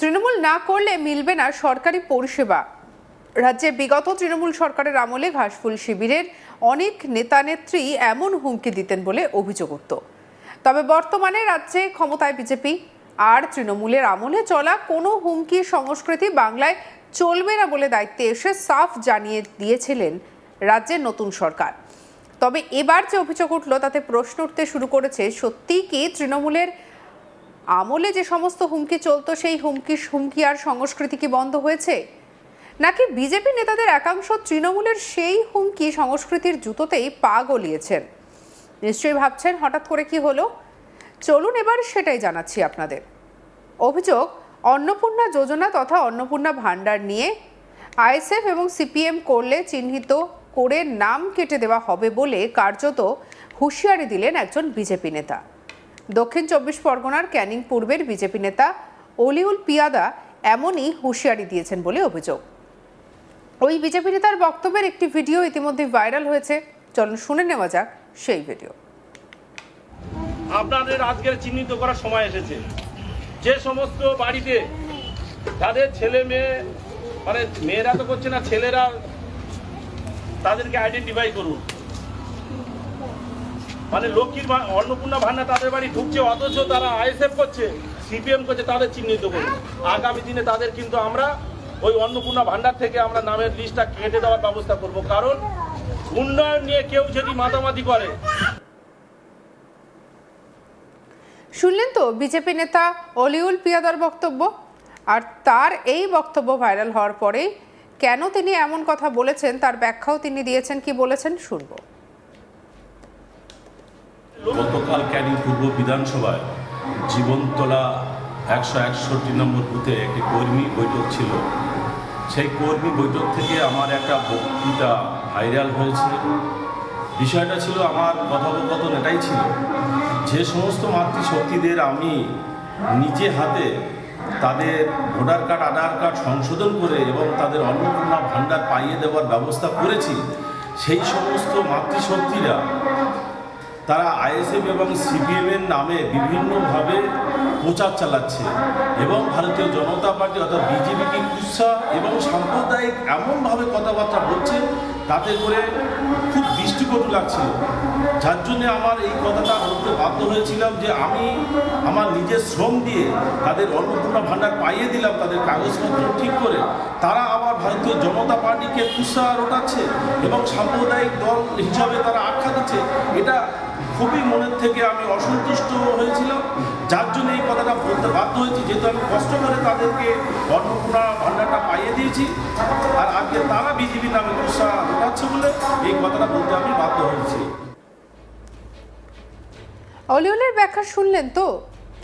তৃণমূল না করলে মিলবে না সরকারি পরিষেবা। রাজ্যে বিগত তৃণমূল সরকারের আমলে ঘাসফুল শিবিরের অনেক নেতানেত্রী এমন হুমকি দিতেন বলে অভিযোগ উঠত। তবে বর্তমানে রাজ্যে ক্ষমতায় বিজেপি, আর তৃণমূলের আমলে চলা কোনো হুমকি সংস্কৃতি বাংলায় চলবে না বলে দায়িত্বে এসে সাফ জানিয়ে দিয়েছিলেন রাজ্যের নতুন সরকার। তবে এবার যে অভিযোগ উঠল তাতে প্রশ্ন উঠতে শুরু করেছে, সত্যিই কি তৃণমূলের আমলে যে সমস্ত হুমকি চলতো সেই হুমকি আর সংস্কৃতি কি বন্ধ হয়েছে, নাকি বিজেপি নেতাদের একাংশ তৃণমূলের সেই হুমকি সংস্কৃতির জুতোতেই পা গলিয়েছেন? নিশ্চয়ই ভাবছেন হঠাৎ করে কি হলো। চলুন এবার সেটাই জানাচ্ছি আপনাদের। অভিযোগ, অন্নপূর্ণা যোজনা তথা অন্নপূর্ণা ভাণ্ডার নিয়ে আইএসএফ এবং সিপিএম করলে চিহ্নিত করে নাম কেটে দেওয়া হবে বলে কার্যত হুঁশিয়ারি দিলেন একজন বিজেপি নেতা। দক্ষিণ ২৪ পরগনার ক্যানিং পূর্বের বিজেপি নেতা অলিউল পিয়াদা এমনই হুঁশিয়ারি দিয়েছেন বলে অভিযোগ। ওই বিজেপি নেতার বক্তব্যের একটি ভিডিও ইতিমধ্যে ভাইরাল হয়েছে। চলুন শুনে নেওয়া যাক সেই ভিডিও। আপনাদের আজকের চিহ্নিত করার সময় এসেছে। যে সমস্ত বাড়িতে যাদের ছেলে মেয়ে, মানে মেয়েরা তো করছে না, ছেলেরা, তাদেরকে আইডেন্টিফাই করুন। মানে লক্ষ্মীর অন্নপূর্ণা ভান্ডার তাদের বাড়ি ঢুকছে, অথচ তারা আইএসএফ করছে, সিপিএম করছে, তাদের চিহ্নিত করুন। আগামী দিনে তাদের কিন্তু আমরা ওই অন্নপূর্ণা ভান্ডার থেকে আমরা নামের লিস্টটা কেটে দেওয়ার ব্যবস্থা করব। কারণ উন্নয়ন নিয়ে কেউ যদি মাতামাতি করে। শুনলেন তো বিজেপি নেতা অলিউল পিয়াদার বক্তব্য। আর তার এই বক্তব্য ভাইরাল হওয়ার পরে কেন তিনি এমন কথা বলেছেন তার ব্যাখ্যাও তিনি দিয়েছেন। কি বলেছেন শুনবো। গতকাল ক্যানিং পূর্ব বিধানসভায় জীবনতলা ১৬১ নম্বর বুথে একটি কর্মী বৈঠক ছিল। সেই কর্মী বৈঠক থেকে আমার একটা বক্তৃতা ভাইরাল হয়েছে। বিষয়টা ছিল, আমার কথোপকথন এটাই ছিল, যে সমস্ত মাতৃশক্তিদের আমি নিজে হাতে তাদের ভোটার কার্ড, আধার কার্ড সংশোধন করে এবং তাদের অন্নপূর্ণা ভাণ্ডার পাইয়ে দেওয়ার ব্যবস্থা করেছি, সেই সমস্ত মাতৃশক্তিরা তারা আইএসএফ এবং সিপিএমের নামে বিভিন্নভাবে প্রচার চালাচ্ছে এবং ভারতীয় জনতা পার্টি অর্থাৎ বিজেপিকে কুৎসা এবং সাম্প্রদায়িক এমনভাবে কথাবার্তা বলছে তাতে করে খুব দৃষ্টিকটু লাগছিল। যার জন্যে আমার এই কথাটা বলতে বাধ্য হয়েছিলাম যে আমি আমার নিজের শ্রম দিয়ে তাদের অন্নপূর্ণা ভাণ্ডার পাইয়ে দিলাম, তাদের কাগজপত্র ঠিক করে। তারা আবার ভারতীয় জনতা পার্টিকে কুৎসা রটাচ্ছে এবং সাম্প্রদায়িক দল হিসাবে তারা আখ্যা দিচ্ছে। এটা খুবই মনের থেকে আমি অসন্তুষ্ট হয়েছিলাম, যার জন্য এই কথাটা বলতে বাধ্য হয়েছি। যেহেতু আমি কষ্ট করে তাদেরকে অন্নপূর্ণা ভাণ্ডারটা পাইয়ে দিয়েছি, আর আজকে তারা বিজেপি নামে কুৎসা রটাচ্ছে বলে এই কথাটা বলতে আমি বাধ্য হয়েছি। অলিউলের ব্যাখ্যা শুনলেন তো,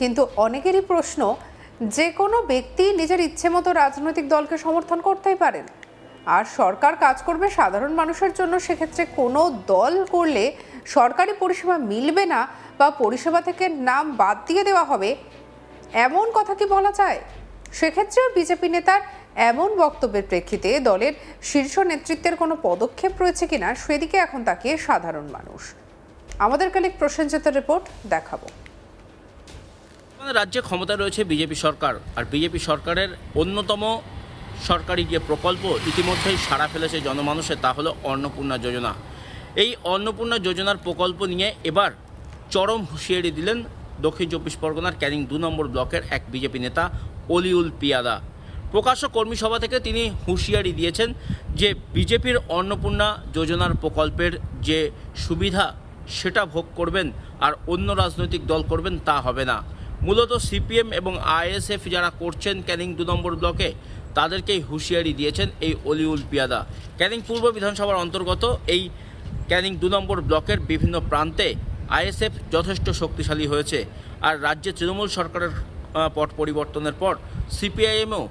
কিন্তু অনেকেরই প্রশ্ন, যে কোনো ব্যক্তি নিজের ইচ্ছে মতো রাজনৈতিক দলকে সমর্থন করতেই পারেন, আর সরকার কাজ করবে সাধারণ মানুষের জন্য। সেক্ষেত্রে কোনো দল করলে সরকারি পরিষেবা মিলবে না বা পরিষেবা থেকে নাম বাদ দিয়ে দেওয়া হবে, এমন কথা কি বলা যায়? সেক্ষেত্রেও বিজেপি নেতার এমন বক্তব্যের প্রেক্ষিতে দলের শীর্ষ নেতৃত্বের কোনো পদক্ষেপ রয়েছে কিনা সেদিকে এখন তাকিয়ে সাধারণ মানুষ। আমাদের কালিক প্রসেনজিতের রিপোর্ট দেখাবো। রাজ্যে ক্ষমতায় রয়েছে বিজেপি সরকার, আর বিজেপি সরকারের অন্যতম সরকারি যে প্রকল্প ইতিমধ্যেই সাড়া ফেলেছে জনমানুষে, তা হলো অন্নপূর্ণা যোজনা। এই অন্নপূর্ণা যোজনার প্রকল্প নিয়ে এবার চরম হুঁশিয়ারি দিলেন দক্ষিণ ২৪ পরগনার ক্যানিং ২ নম্বর ব্লকের এক বিজেপি নেতা অলিউল পিয়াদা। প্রকাশ্য কর্মী সভা থেকে তিনি হুঁশিয়ারি দিয়েছেন যে বিজেপির অন্নপূর্ণা যোজনার প্রকল্পের যে সুবিধা সেটা ভোগ করবেন, আর অন্য রাজনৈতিক দল করবেন তা হবে না। মূলত সিপিএম এবং আইএসএফ যারা করছেন ক্যানিং ২ নম্বর ব্লকে, তাদেরকেই হুঁশিয়ারি দিয়েছেন এই অলিউল পিয়াদা। ক্যানিং পূর্ব বিধানসভার অন্তর্গত এই ক্যানিং ২ নম্বর ব্লকের বিভিন্ন প্রান্তে আইএসএফ যথেষ্ট শক্তিশালী হয়েছে, আর রাজ্যে তৃণমূল সরকারের পট পরিবর্তনের পর সিপিআইএমও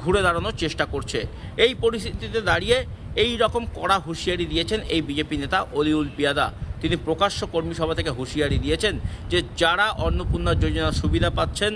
ঘুরে দাঁড়ানোর চেষ্টা করছে। এই পরিস্থিতিতে দাঁড়িয়ে এই রকম কড়া হুঁশিয়ারি দিয়েছেন এই বিজেপি নেতা অলিউল পিয়াদা। তিনি প্রকাশ্য কর্মী সভা থেকে হুঁশিয়ারি দিয়েছেন যে যারা অন্নপূর্ণা যোজনার সুবিধা পাচ্ছেন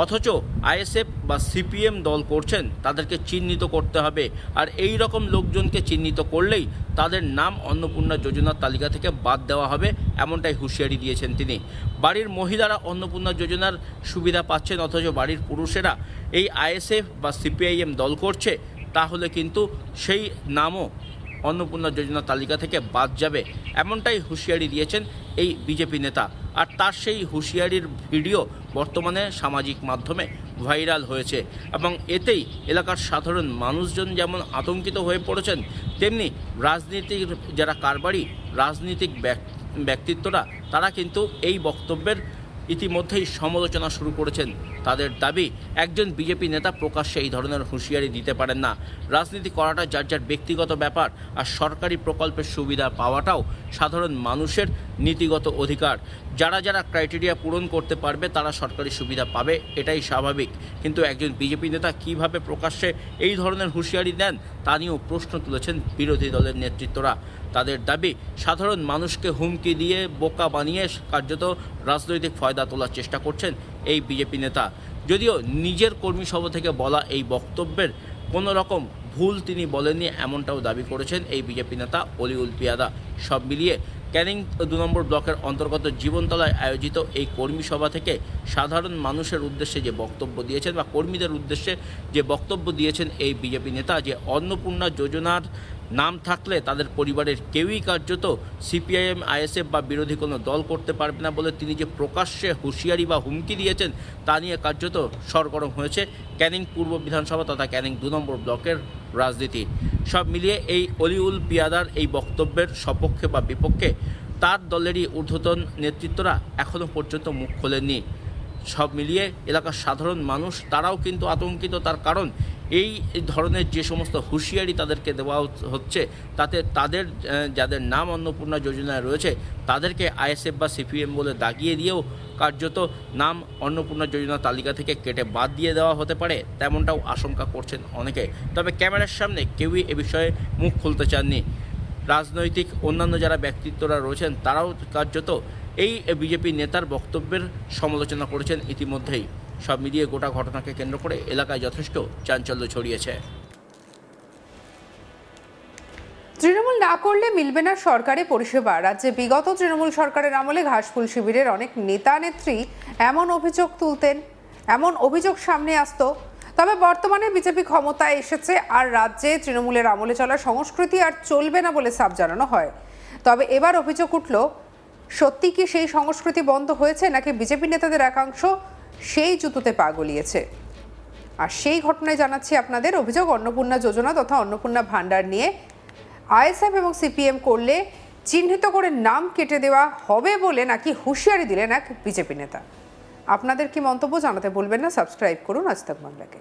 অথচ আইএসএফ বা সিপিএম দল করছেন, তাদেরকে চিহ্নিত করতে হবে। আর এই রকম লোকজনকে চিহ্নিত করলেই তাদের নাম অন্নপূর্ণা যোজনার তালিকা থেকে বাদ দেওয়া হবে, এমনটাই হুঁশিয়ারি দিয়েছেন তিনি। বাড়ির মহিলারা অন্নপূর্ণা যোজনার সুবিধা পাচ্ছেন, অথচ বাড়ির পুরুষেরা এই আইএসএফ বা সিপিআইএম দল করছে, তাহলে কিন্তু সেই নামও অন্নপূর্ণা যোজনার তালিকা থেকে বাদ যাবে, এমনটাই হুঁশিয়ারি দিয়েছেন এই বিজেপি নেতা। আর তার সেই হুঁশিয়ারির ভিডিও বর্তমানে সামাজিক মাধ্যমে ভাইরাল হয়েছে এবং এতেই এলাকার সাধারণ মানুষজন যেমন আতঙ্কিত হয়ে পড়েছেন, তেমনি রাজনীতির যারা কারবারি রাজনীতিক ব্যক্তিত্বরা তারা কিন্তু এই বক্তব্যের ইতিমধ্যেই সমালোচনা শুরু করেছেন। তাদের দাবি, একজন বিজেপি নেতা প্রকাশ্যে এই ধরনের হুঁশিয়ারি দিতে পারেন না। রাজনীতি করাটা যার যার ব্যক্তিগত ব্যাপার, আর সরকারি প্রকল্পের সুবিধা পাওয়াটাও সাধারণ মানুষের নীতিগত অধিকার। যারা যারা ক্রাইটেরিয়া পূরণ করতে পারবে তারা সরকারি সুবিধা পাবে, এটাই স্বাভাবিক। কিন্তু একজন বিজেপি নেতা কিভাবে প্রকাশ্যে এই ধরনের হুঁশিয়ারি দেন তা নিয়েও প্রশ্ন তুলেছেন বিরোধী দলের নেতৃত্বরা। তাদের দাবি, সাধারণ মানুষকে হুমকি দিয়ে বোকা বানিয়ে কার্যত রাজনৈতিক ফয়দা তোলার চেষ্টা করছেন এই বিজেপি নেতা। যদিও নিজের কর্মী সভা থেকে বলা এই বক্তব্যের কোনো রকম ভুল তিনি বলেননি, এমনটাও দাবি করেছেন এই বিজেপি নেতা অলিউল পিয়াদা। সব মিলিয়ে ক্যানিং 2 নম্বর ব্লকের অন্তর্গত জীবনতলায় আয়োজিত এই কর্মী সভা থেকে সাধারণ মানুষের উদ্দেশ্যে যে বক্তব্য দিয়েছেন বা কর্মীদের উদ্দেশ্যে যে বক্তব্য দিয়েছেন এই বিজেপি নেতা, যে অন্নপূর্ণা যোজনার নাম থাকলে তাদের পরিবারের কেউই কার্যত সিপিআইএম, আইএসএফ বা বিরোধী কোনো দল করতে পারবে না বলে তিনি যে প্রকাশ্যে হুঁশিয়ারি বা হুমকি দিয়েছেন তা নিয়ে কার্যত সরগরম হয়েছে ক্যানিং পূর্ব বিধানসভা তথা ক্যানিং 2 নম্বর ব্লকের রাজনীতি। সব মিলিয়ে এই অলিউল পিয়াদার এই বক্তব্যের সপক্ষে বা বিপক্ষে তার দলেরই ঊর্ধ্বতন নেতৃত্বরা এখনও পর্যন্ত মুখ খোলেননি। সব মিলিয়ে এলাকার সাধারণ মানুষ তারাও কিন্তু আতঙ্কিত, তার কারণ এই ধরনের যে সমস্ত হুঁশিয়ারি তাদেরকে দেওয়া হচ্ছে তাতে তাদের যাদের নাম অন্নপূর্ণা যোজনায় রয়েছে তাদেরকে আইএসএফ বা সিপিএম বলে দাগিয়ে দিয়েও কার্যত নাম অন্নপূর্ণা যোজনা তালিকা থেকে কেটে বাদ দিয়ে দেওয়া হতে পারে, তেমনটাও আশঙ্কা করছেন অনেকে। তবে ক্যামেরার সামনে কেউই এ বিষয়ে মুখ খুলতে চাননি। রাজনৈতিক অন্যান্য যারা ব্যক্তিত্বরা রয়েছেন তারাও কার্যত এই বিজেপি নেতার বক্তব্যের সমালোচনা করেছেন ইতিমধ্যেই। সব মিলিয়ে গোটা ঘটনাকে কেন্দ্র করে এলাকায় যথেষ্ট চাঞ্চল্য ছড়িয়েছে। তৃণমূল না করলে মিলবে না সরকারি পরিষেবা। রাজ্যে বিগত তৃণমূল সরকারের আমলে ঘাসফুল শিবিরের অনেক নেতা নেত্রী এমন অভিযোগ তুলতেন, এমন অভিযোগ সামনে আসতো। তবে বর্তমানে বিজেপি ক্ষমতায় এসেছে আর রাজ্যে তৃণমূলের আমলে চলা সংস্কৃতি আর চলবে না বলে সাফ জানানো হয়। তবে এবার অভিযোগ উঠল, সত্যি কি সেই সংস্কৃতি বন্ধ হয়েছে নাকি বিজেপি নেতাদের একাংশ সেই জুতোতে পা গলিয়েছে? আর সেই ঘটনায় জানাচ্ছি আপনাদের। অভিযোগ, অন্নপূর্ণা যোজনা তথা অন্নপূর্ণা ভাণ্ডার নিয়ে আইএসএফ এবং সিপিএম করলে চিহ্নিত করে নাম কেটে দেওয়া হবে বলে নাকি হুঁশিয়ারি দিলেন এক বিজেপি নেতা। আপনাদের কি মন্তব্য জানাতে ভুলবেন না। সাবস্ক্রাইব করুন আজ তাক বাংলাকে।